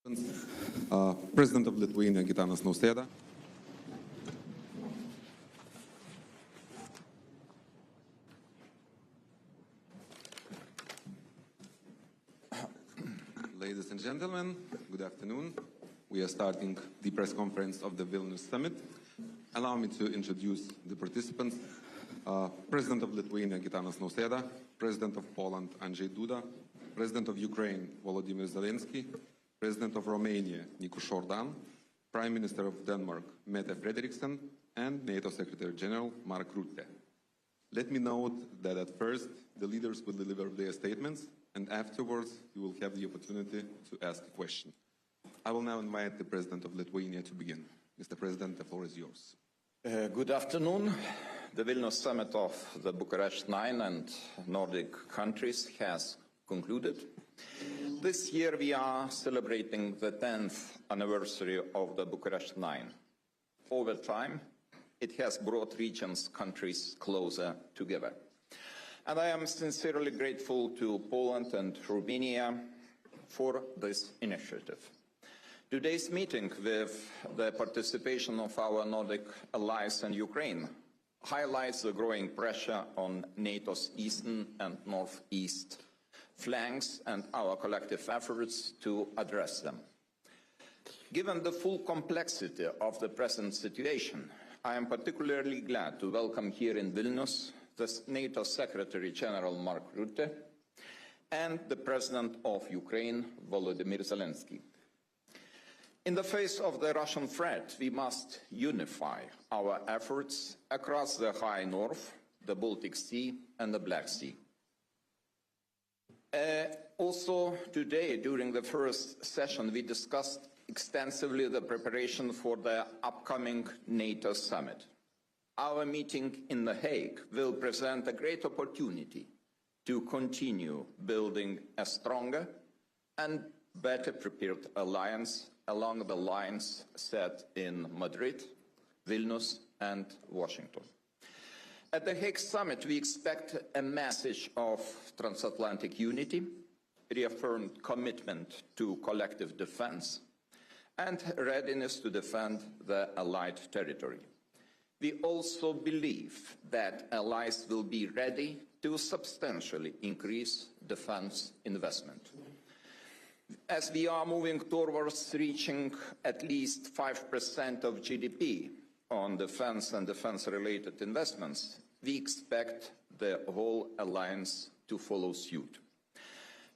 President of Lithuania, Gitanas Nauseda. Ladies and gentlemen, good afternoon. We are starting the press conference of the Vilnius Summit. Allow me to introduce the participants. President of Lithuania, Gitanas Nauseda, President of Poland, Andrej Duda, President of Ukraine, Volodimir Zelenski, President of Romania, Nicusor Dan, Prime Minister of Denmark, Mette Frederiksen, and NATO Secretary General, Rutte. Let me note that at first, the leaders will deliver their statements, and afterwards, you will have the opportunity to ask a question. I will now invite the President of Lithuania to begin. Mr. President, the floor is yours. Good afternoon. The Vilnius Summit of the Bucharest 9 and Nordic countries has concluded. This year we are celebrating the 10th anniversary of the Bucharest 9. Over time, it has brought regions, countries closer together. And I am sincerely grateful to Poland and Romania for this initiative. Today's meeting, with the participation of our Nordic allies and Ukraine, highlights the growing pressure on NATO's eastern and northeast flanks and our collective efforts to address them. Given the full complexity of the present situation, I am particularly glad to welcome here in Vilnius the NATO Secretary General Rutte and the President of Ukraine, Volodimir Zelenski. In the face of the Russian threat, we must unify our efforts across the High North, the Baltic Sea and the Black Sea. Also today, during the first session, we discussed extensively the preparation for the upcoming NATO summit. Our meeting in The Hague will present a great opportunity to continue building a stronger and better prepared alliance along the lines set in Madrid, Vilnius and Washington. At the Hague Summit, we expect a message of transatlantic unity, reaffirmed commitment to collective defense, and readiness to defend the allied territory. We also believe that allies will be ready to substantially increase defense investment. As we are moving towards reaching at least 5% of GDP on defense and defense-related investments, we expect the whole alliance to follow suit.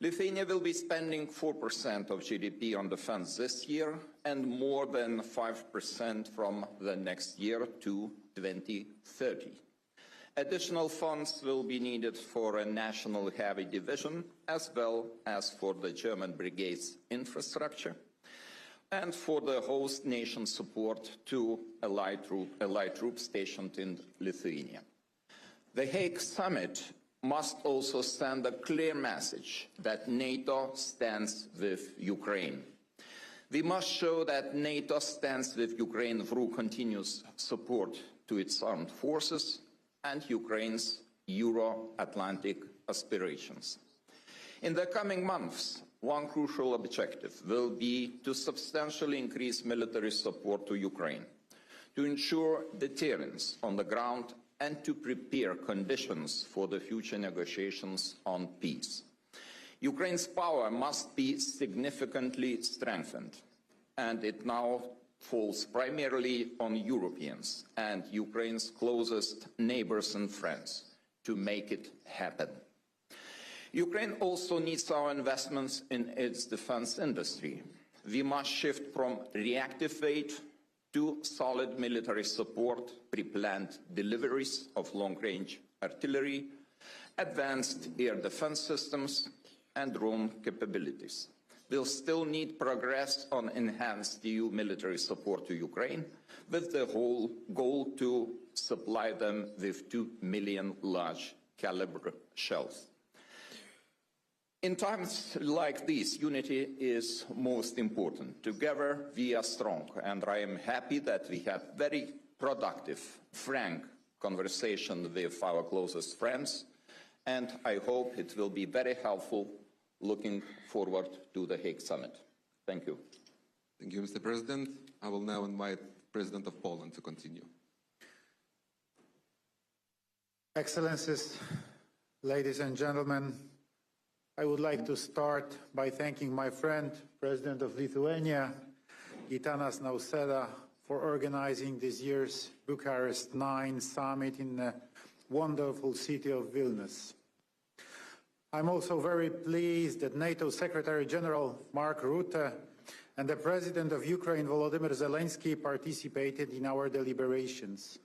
Lithuania will be spending 4% of GDP on defense this year and more than 5% from the next year to 2030. Additional funds will be needed for a national heavy division, as well as for the German brigade's infrastructure, and for the host nation support to allied troops stationed in Lithuania. The Hague Summit must also send a clear message that NATO stands with Ukraine. We must show that NATO stands with Ukraine through continuous support to its armed forces and Ukraine's Euro-Atlantic aspirations. In the coming months, one crucial objective will be to substantially increase military support to Ukraine, to ensure deterrence on the ground and to prepare conditions for the future negotiations on peace. Ukraine's power must be significantly strengthened, and it now falls primarily on Europeans and Ukraine's closest neighbors and friends to make it happen. Ukraine also needs our investments in its defense industry. We must shift from reactive aid to solid military support, pre-planned deliveries of long-range artillery, advanced air defense systems, and drone capabilities. We'll still need progress on enhanced EU military support to Ukraine, with the whole goal to supply them with 2 million large-caliber shells. In times like these, unity is most important. Together we are strong, and I am happy that we have very productive, frank conversation with our closest friends, and I hope it will be very helpful looking forward to the Hague Summit. Thank you. Thank you, Mr. President. I will now invite the President of Poland to continue. Excellencies, ladies and gentlemen, I would like to start by thanking my friend, President of Lithuania, Gitanas Nauseda, for organizing this year's Bucharest 9 summit in the wonderful city of Vilnius. I'm also very pleased that NATO Secretary General Mark Rutte and the President of Ukraine, Volodimir Zelenski, participated in our deliberations.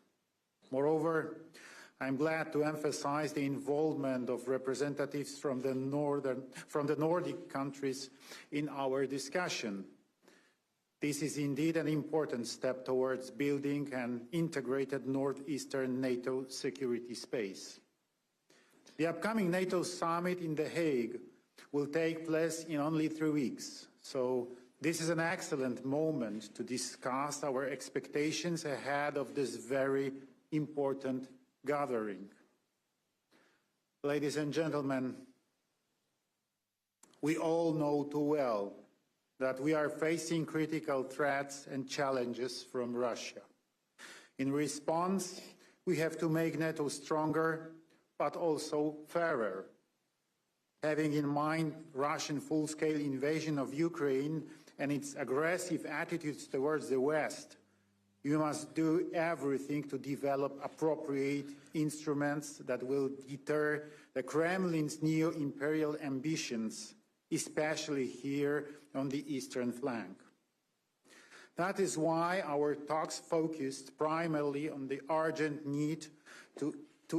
Moreover, I'm glad to emphasize the involvement of representatives from the Nordic countries in our discussion. This is indeed an important step towards building an integrated northeastern NATO security space. The upcoming NATO summit in The Hague will take place in only 3 weeks, so this is an excellent moment to discuss our expectations ahead of this very important gathering. Ladies and gentlemen, we all know too well that we are facing critical threats and challenges from Russia. In response, we have to make NATO stronger, but also fairer. Having in mind Russian full-scale invasion of Ukraine and its aggressive attitudes towards the West, you must do everything to develop appropriate instruments that will deter the Kremlin's neo-imperial ambitions, especially here on the eastern flank. That is why our talks focused primarily on the urgent need to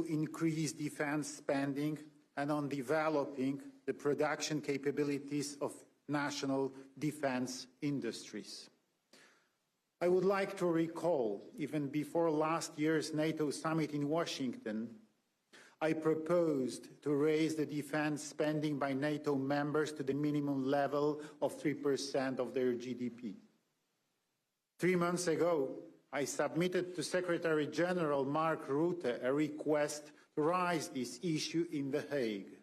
increase defense spending and on developing the production capabilities of national defense industries. I would like to recall, even before last year's NATO summit in Washington, I proposed to raise the defense spending by NATO members to the minimum level of 3% of their GDP. 3 months ago, I submitted to Secretary General Mark Rutte a request to raise this issue in The Hague.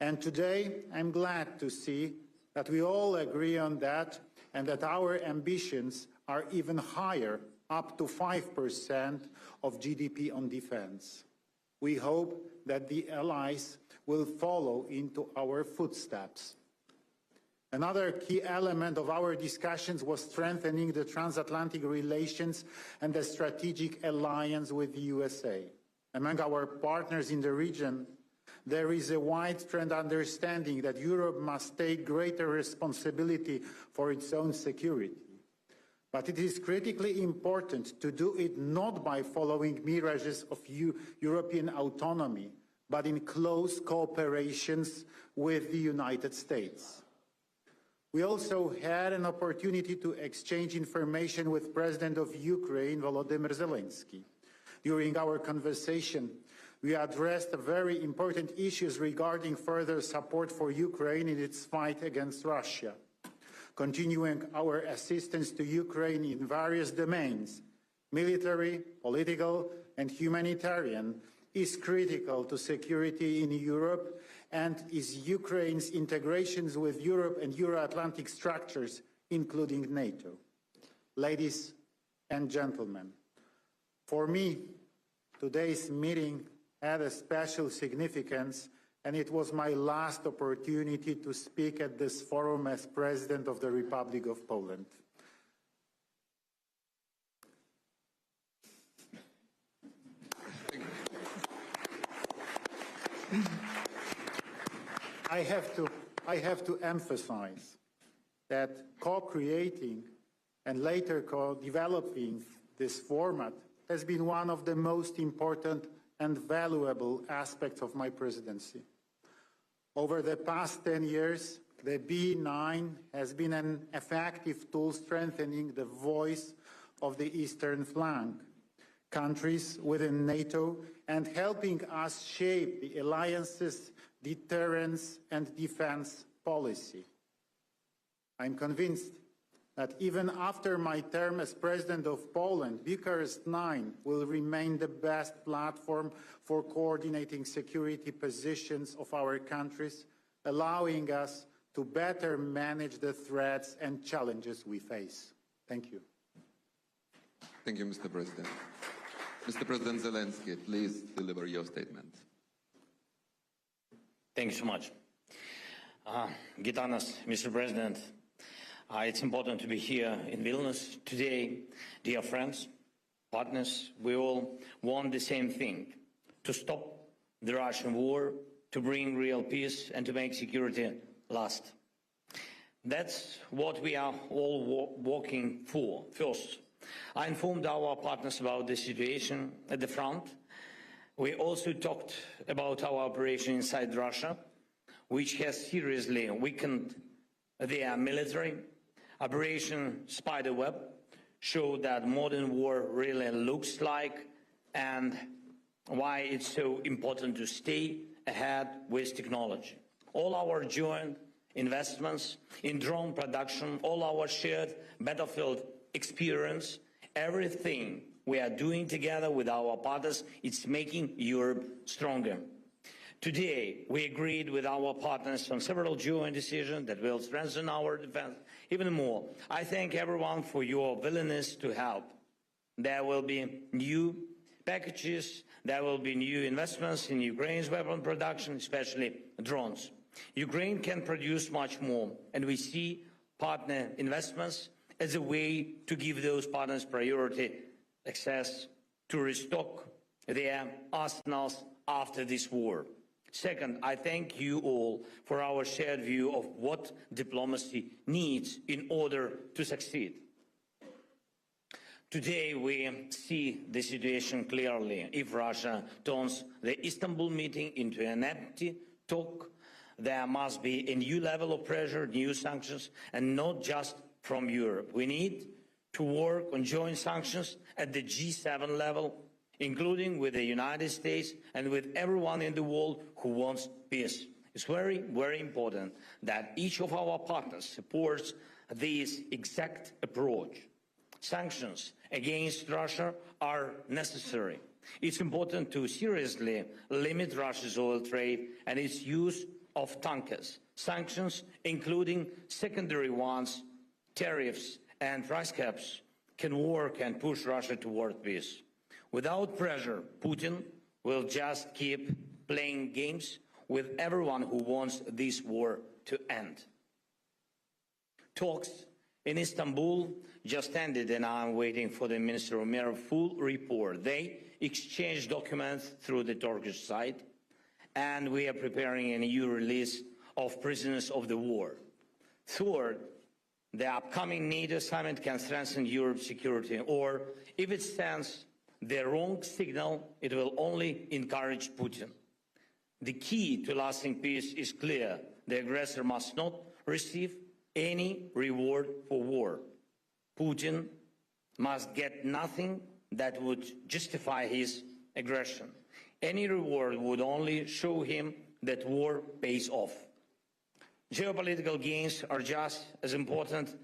And today, I'm glad to see that we all agree on that and that our ambitions are even higher, up to 5% of GDP on defense. We hope that the allies will follow into our footsteps. Another key element of our discussions was strengthening the transatlantic relations and the strategic alliance with the USA. Among our partners in the region, there is a widespread understanding that Europe must take greater responsibility for its own security. But it is critically important to do it not by following mirages of European autonomy, but in close cooperation with the United States. We also had an opportunity to exchange information with President of Ukraine, Volodymyr Zelenski. During our conversation, we addressed very important issues regarding further support for Ukraine in its fight against Russia. Continuing our assistance to Ukraine in various domains, military, political, and humanitarian, is critical to security in Europe and is Ukraine's integrations with Europe and Euro-Atlantic structures, including NATO. Ladies and gentlemen, for me, today's meeting had a special significance, and it was my last opportunity to speak at this forum as President of the Republic of Poland. I have to emphasize that co-creating and later co-developing this format has been one of the most important and valuable aspects of my presidency. Over the past 10 years, the B9 has been an effective tool strengthening the voice of the eastern flank, countries within NATO, and helping us shape the alliance's deterrence and defense policy. I'm convinced that even after my term as President of Poland, Bucharest 9 will remain the best platform for coordinating security positions of our countries, allowing us to better manage the threats and challenges we face. Thank you. Thank you, Mr. President. Mr. President Zelensky, please deliver your statement. Thank you so much. Gitanas, Mr. President, it's important to be here in Vilnius today. Dear friends, partners, we all want the same thing: to stop the Russian war, to bring real peace, and to make security last. That's what we are all working for. First, I informed our partners about the situation at the front. We also talked about our operation inside Russia, which has seriously weakened their military. Operation Spiderweb showed that modern war really looks like, and why it's so important to stay ahead with technology. All our joint investments in drone production, all our shared battlefield experience, everything we are doing together with our partners, it's making Europe stronger. Today, we agreed with our partners on several joint decisions that will strengthen our defense even more. I thank everyone for your willingness to help. There will be new packages, there will be new investments in Ukraine's weapon production, especially drones. Ukraine can produce much more, and we see partner investments as a way to give those partners priority access to restock their arsenals after this war. Second, I thank you all for our shared view of what diplomacy needs in order to succeed. Today we see the situation clearly. If Russia turns the Istanbul meeting into an empty talk, there must be a new level of pressure, new sanctions, and not just from Europe. We need to work on joint sanctions at the G7 level, including with the United States and with everyone in the world who wants peace. It's very, very important that each of our partners supports this exact approach. Sanctions against Russia are necessary. It's important to seriously limit Russia's oil trade and its use of tankers. Sanctions, including secondary ones, tariffs and price caps, can work and push Russia toward peace. Without pressure, Putin will just keep playing games with everyone who wants this war to end. Talks in Istanbul just ended, and I'm waiting for the Minister of Mir full report. They exchanged documents through the Turkish side, and we are preparing a new release of prisoners of the war. Third, the upcoming NATO summit can strengthen Europe's security, or if it sends the wrong signal, it will only encourage Putin. The key to lasting peace is clear. The aggressor must not receive any reward for war. Putin must get nothing that would justify his aggression. Any reward would only show him that war pays off. Geopolitical gains are just as important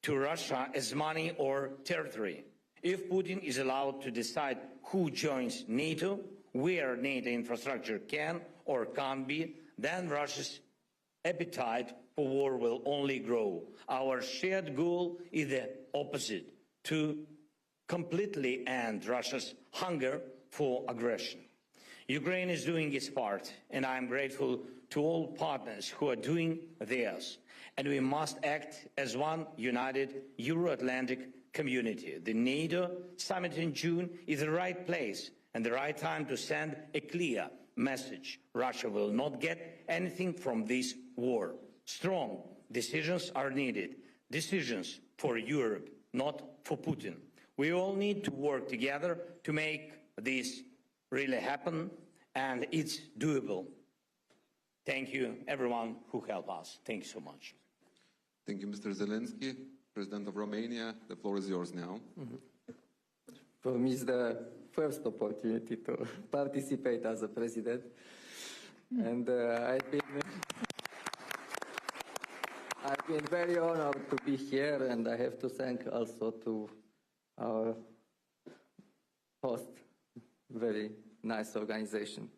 to Russia as money or territory. If Putin is allowed to decide who joins NATO, where NATO infrastructure can or can't be, then Russia's appetite for war will only grow. Our shared goal is the opposite: to completely end Russia's hunger for aggression. Ukraine is doing its part, and I am grateful to all partners who are doing theirs. And we must act as one united Euro-Atlantic community. The NATO summit in June is the right place and the right time to send a clear message. Russia will not get anything from this war. Strong decisions are needed. Decisions for Europe, not for Putin. We all need to work together to make this really happen, and it's doable. Thank you, everyone who helped us. Thank you so much. Thank you, Mr. Zelensky. President of Romania, the floor is yours now. For me, it's the first opportunity to participate as a president, and I've been very honored to be here, and I have to thank also to our host, very nice organization.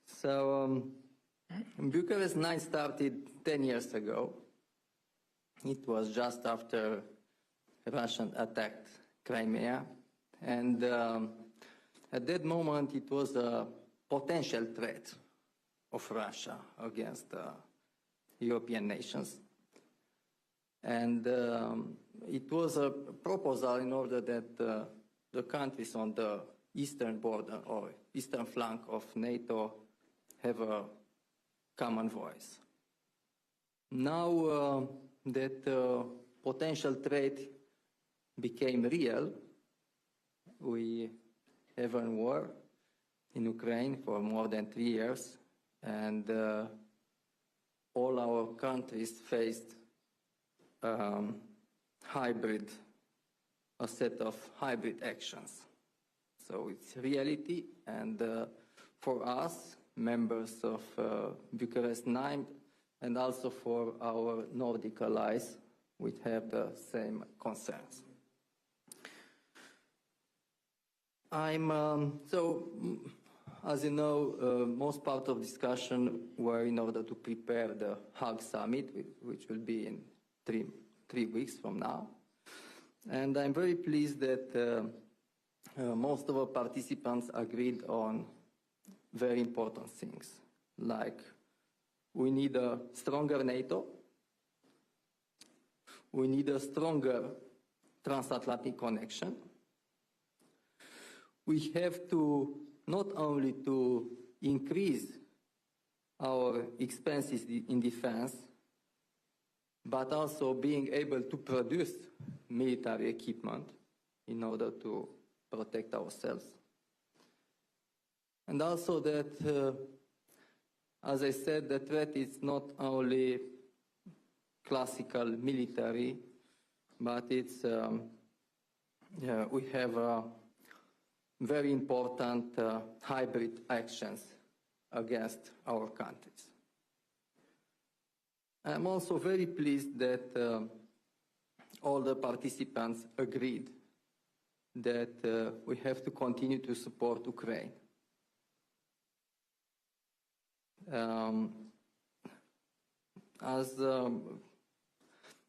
So Bucharest 9 started 10 years ago. It was just after Russia attacked Crimea, and at that moment it was a potential threat of Russia against European nations. And it was a proposal in order that the countries on the eastern border or eastern flank of NATO have a common voice. Now that potential threat became real, we have a war in Ukraine for more than 3 years, and all our countries faced a set of hybrid actions. So it's reality, and for us, members of Bucharest 9, and also for our Nordic allies, we have the same concerns. As you know, most part of discussion were in order to prepare the Hague Summit, which will be in three weeks from now. And I'm very pleased that most of our participants agreed on very important things, like we need a stronger NATO, we need a stronger transatlantic connection, we have to not only to increase our expenses in defense, but also being able to produce military equipment in order to protect ourselves. And also that, as I said, the threat is not only classical military, but it's, we have very important hybrid actions against our countries. I'm also very pleased that all the participants agreed that we have to continue to support Ukraine. As a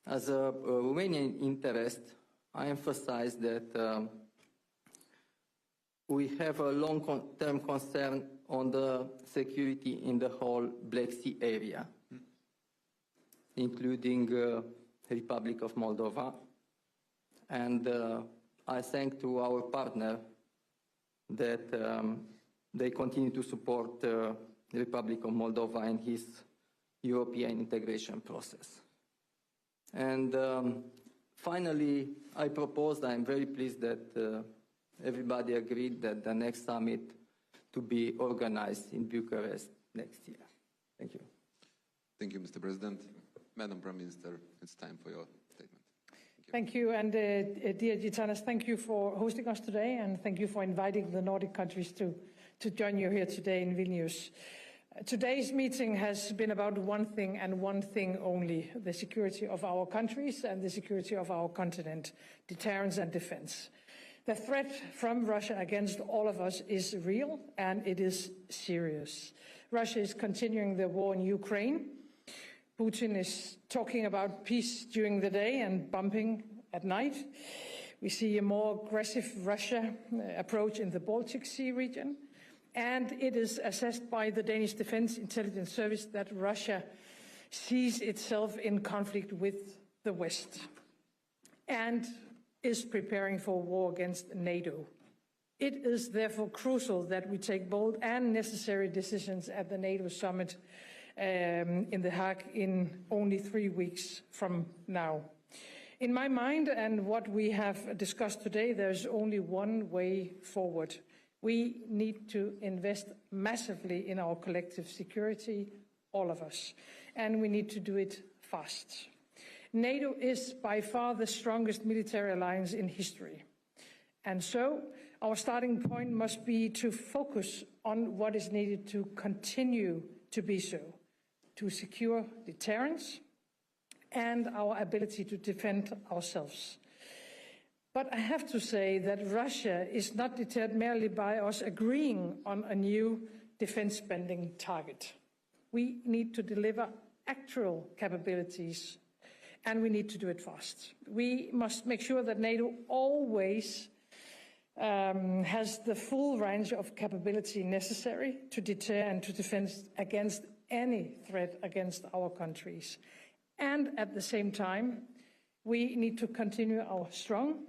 Romanian interest, I emphasize that we have a long-term concern on the security in the whole Black Sea area, including the Republic of Moldova. And I thank to our partner that they continue to support the Republic of Moldova in his European integration process. And finally, I'm very pleased that everybody agreed that the next summit to be organized in Bucharest next year. Thank you. Thank you, Mr. President. Madam Prime Minister, it's time for your statement. Thank you. And dear Gitanas, thank you for hosting us today, and thank you for inviting the Nordic countries to join you here today in Vilnius. Today's meeting has been about one thing and one thing only: the security of our countries and the security of our continent, deterrence and defense. The threat from Russia against all of us is real, and it is serious. Russia is continuing the war in Ukraine. Putin is talking about peace during the day and bombing at night. We see a more aggressive Russia approach in the Baltic Sea region. And it is assessed by the Danish Defense Intelligence Service that Russia sees itself in conflict with the West and is preparing for war against NATO. It is therefore crucial that we take bold and necessary decisions at the NATO summit in The Hague in only 3 weeks from now. In my mind, and what we have discussed today, there's only one way forward. We need to invest massively in our collective security, all of us, and we need to do it fast. NATO is by far the strongest military alliance in history. And so our starting point must be to focus on what is needed to continue to be so, to secure deterrence and our ability to defend ourselves. But I have to say that Russia is not deterred merely by us agreeing on a new defense spending target. We need to deliver actual capabilities, and we need to do it fast. We must make sure that NATO always has the full range of capability necessary to deter and to defend against any threat against our countries. And at the same time, we need to continue our strong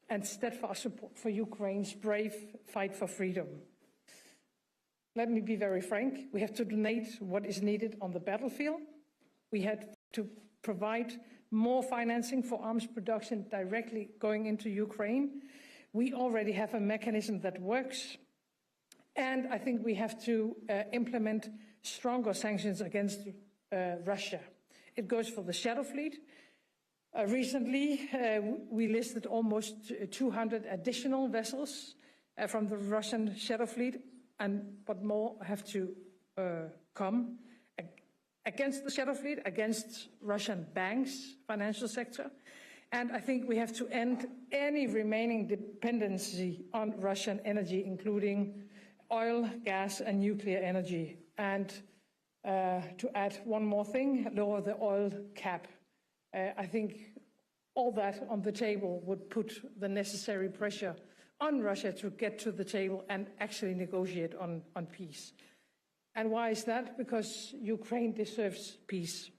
and steadfast support for Ukraine's brave fight for freedom. Let me be very frank, we have to donate what is needed on the battlefield. We had to provide more financing for arms production directly going into Ukraine. We already have a mechanism that works. And I think we have to implement stronger sanctions against Russia. It goes for the Shadow Fleet. Recently, we listed almost 200 additional vessels from the Russian Shadow Fleet, but more have to come against the Shadow Fleet, against Russian banks, financial sector. And I think we have to end any remaining dependency on Russian energy, including oil, gas, and nuclear energy. And to add one more thing, lower the oil cap. I think all that on the table would put the necessary pressure on Russia to get to the table and actually negotiate on peace. And why is that? Because Ukraine deserves peace.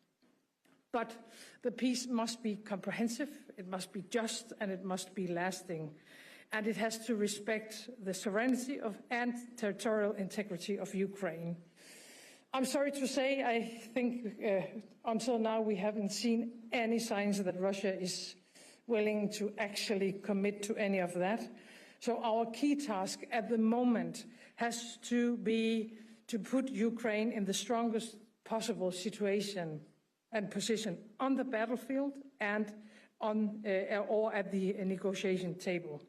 But the peace must be comprehensive, it must be just, and it must be lasting. And it has to respect the sovereignty and territorial integrity of Ukraine. I'm sorry to say, I think until now we haven't seen any signs that Russia is willing to actually commit to any of that. So our key task at the moment has to be to put Ukraine in the strongest possible situation and position on the battlefield and or at the negotiation table.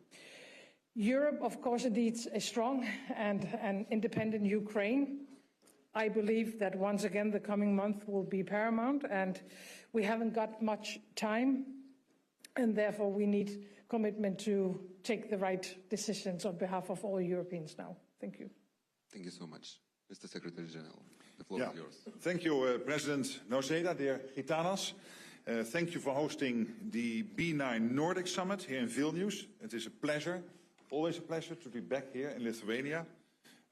Europe, of course, needs a strong and an independent Ukraine. I believe that once again the coming month will be paramount, and we haven't got much time, and therefore we need commitment to take the right decisions on behalf of all Europeans now. Thank you. Thank you so much. Mr. Secretary General, the floor is yours. Thank you, President Nauseda, dear Gitanas. Thank you for hosting the B9 Nordic Summit here in Vilnius. It is a pleasure, always a pleasure to be back here in Lithuania.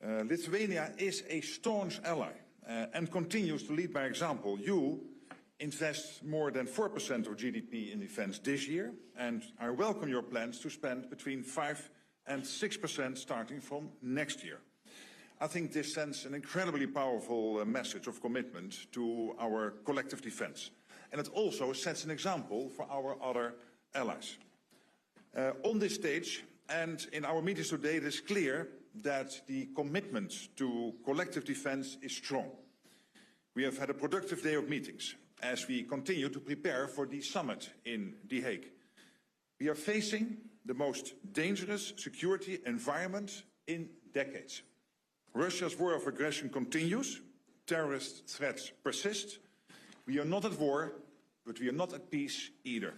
Lithuania is a staunch ally and continues to lead by example. You invest more than 4% of GDP in defense this year, and I welcome your plans to spend between 5 and 6% starting from next year. I think this sends an incredibly powerful message of commitment to our collective defense. And it also sets an example for our other allies. On this stage and in our meetings today, it is clear that the commitment to collective defense is strong. We have had a productive day of meetings as we continue to prepare for the summit in The Hague. We are facing the most dangerous security environment in decades. Russia's war of aggression continues, terrorist threats persist. We are not at war, but we are not at peace either.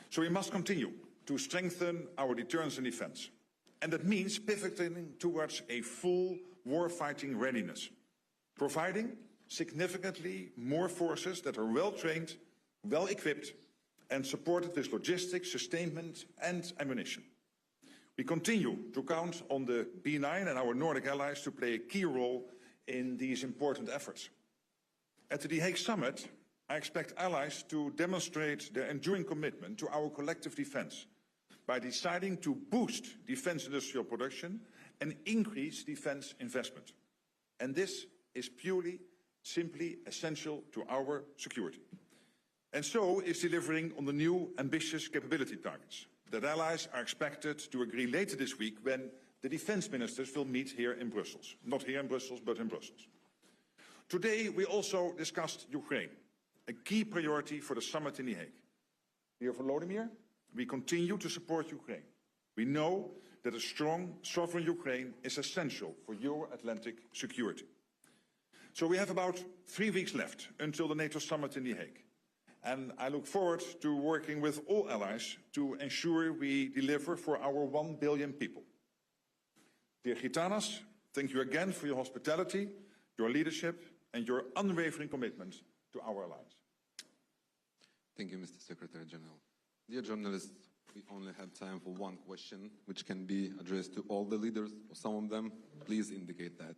So we must continue to strengthen our deterrence and defense. And that means pivoting towards a full war-fighting readiness, providing significantly more forces that are well-trained, well-equipped, and supported with logistics, sustainment, and ammunition. We continue to count on the B9 and our Nordic allies to play a key role in these important efforts. At the The Hague Summit, I expect allies to demonstrate their enduring commitment to our collective defense by deciding to boost defense industrial production and increase defense investment. And this is purely, simply essential to our security. And so is delivering on the new ambitious capability targets that allies are expected to agree later this week when the defense ministers will meet here in Brussels. Not here in Brussels, but in Brussels. Today, we also discussed Ukraine, a key priority for the summit in The Hague. Dear Volodimir, we continue to support Ukraine. We know that a strong, sovereign Ukraine is essential for Euro-Atlantic security. So we have about 3 weeks left until the NATO summit in The Hague. And I look forward to working with all allies to ensure we deliver for our 1 billion people. Dear Gitanas, thank you again for your hospitality, your leadership, and your unwavering commitment to our alliance. Thank you, Mr. Secretary General. Dear journalists, we only have time for one question, which can be addressed to all the leaders, or some of them. Please indicate that.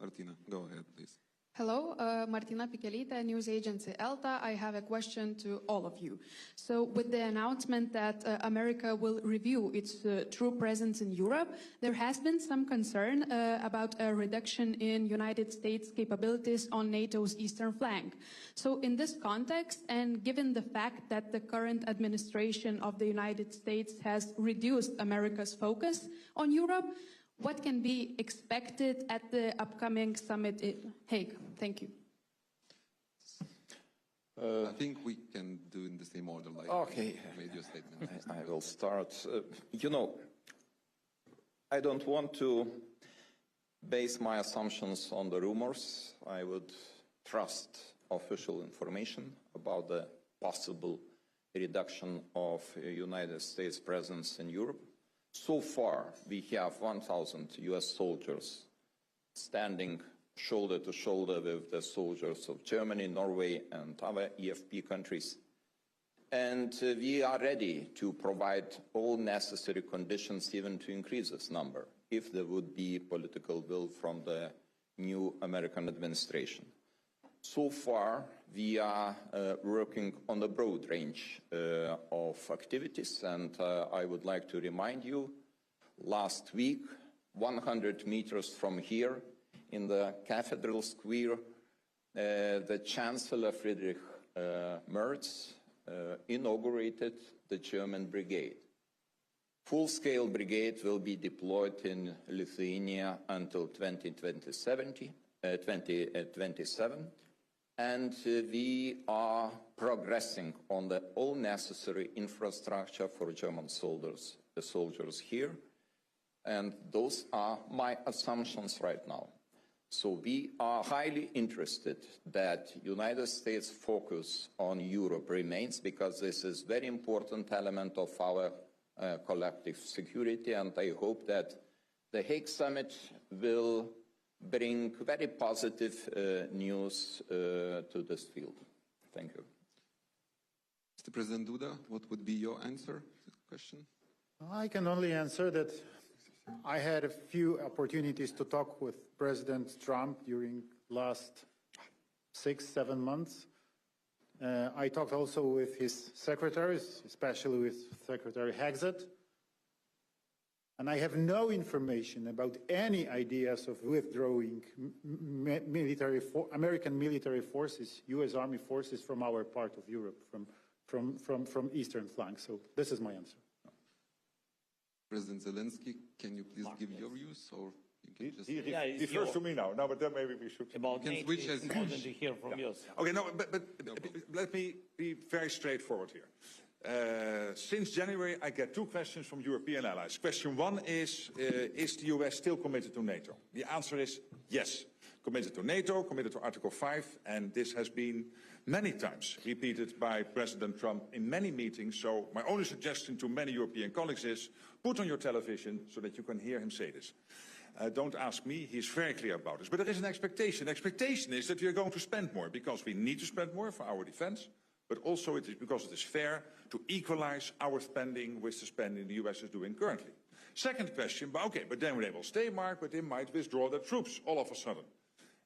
Martina, go ahead, please. Hello, Martina Pichelita, news agency ELTA. I have a question to all of you. So with the announcement that America will review its true presence in Europe, there has been some concern about a reduction in United States capabilities on NATO's eastern flank. So in this context, and given the fact that the current administration of the United States has reduced America's focus on Europe, what can be expected at the upcoming summit in Hague? Thank you. I think we can do in the same order, like Okay. you made your statement. I will start. I don't want to base my assumptions on the rumors. I would trust official information about the possible reduction of United States presence in Europe. So far, we have 1,000 US soldiers standing shoulder to shoulder with the soldiers of Germany, Norway, and other EFP countries. And we are ready to provide all necessary conditions even to increase this number, if there would be political will from the new American administration. So far, we are working on a broad range of activities, and I would like to remind you, last week, 100 meters from here, in the Cathedral Square, the Chancellor Friedrich Merz inaugurated the German brigade. Full-scale brigade will be deployed in Lithuania until 2027, and we are progressing on the all necessary infrastructure for German soldiers, the soldiers here, and those are my assumptions right now. So we are highly interested that United States focus on Europe remains, because this is a very important element of our collective security, and I hope that the Hague Summit will bring very positive news to this field. Thank you. Mr. President Duda, what would be your answer to the question? I can only answer that I had a few opportunities to talk with President Trump during last 6-7 months. I talked also with his secretaries, especially with Secretary Hexet. And I have no information about any ideas of withdrawing American military forces, U.S. Army forces from our part of Europe, from eastern flank. So this is my answer. President Zelensky, can you please give your views, or you can just... He refers to me now. No, but then maybe we should... About can NATO, switch it's as important to hear from you. Okay, no, but let me be very straightforward here. Since January, I get 2 questions from European allies. Question 1 is the US still committed to NATO? The answer is yes. Committed to NATO, committed to Article 5, and this has been many times repeated by President Trump in many meetings. So my only suggestion to many European colleagues is put on your television so that you can hear him say this. Don't ask me, he's very clear about this. But there is an expectation. The expectation is that we are going to spend more, because we need to spend more for our defense, but also it is because it is fair to equalize our spending with the spending the US is doing currently. Second question, but then they will stay, Mark, but they might withdraw their troops all of a sudden.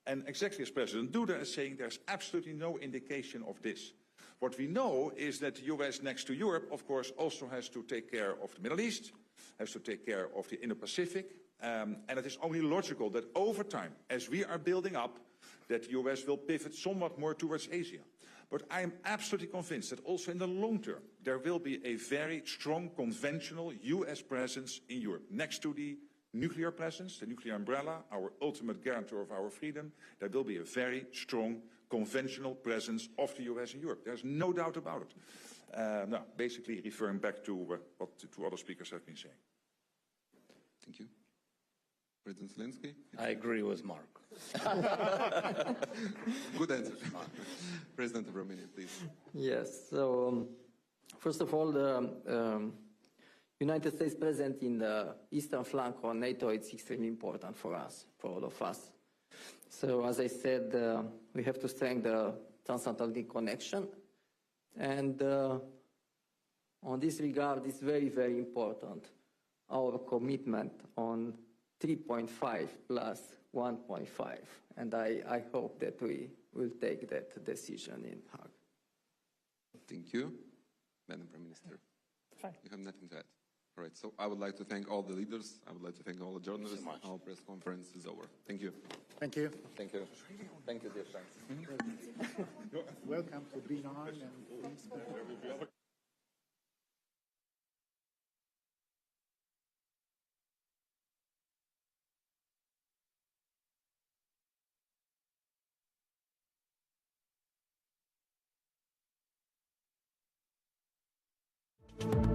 And exactly as President Duda is saying, there's absolutely no indication of this. What we know is that the US, next to Europe, of course, also has to take care of the Middle East, has to take care of the Indo-Pacific, and it is only logical that over time, as we are building up, that the US will pivot somewhat more towards Asia. But I am absolutely convinced that also in the long term, there will be a very strong conventional US presence in Europe, next to the nuclear presence, the nuclear umbrella, our ultimate guarantor of our freedom. There will be a very strong conventional presence of the US in Europe. There's no doubt about it. Basically referring back to what 2 other speakers have been saying. Thank you. President Zelensky? I agree with Mark. Good answer. President of Romania, please. Yes. So, first of all, the United States presence in the eastern flank of NATO is extremely important for us, for all of us. So as I said, we have to strengthen the transatlantic connection. And on this regard, it's very, very important, our commitment on 3.5 plus 1.5. And I hope that we will take that decision in Hague. Thank you. Madam Prime Minister, Fine. you have nothing to add. All right, so I would like to thank all the leaders. I would like to thank all the journalists. Our press conference is over. Thank you. Thank you. Thank you. Thank you, dear friends. Welcome to B9 and please. Thank you.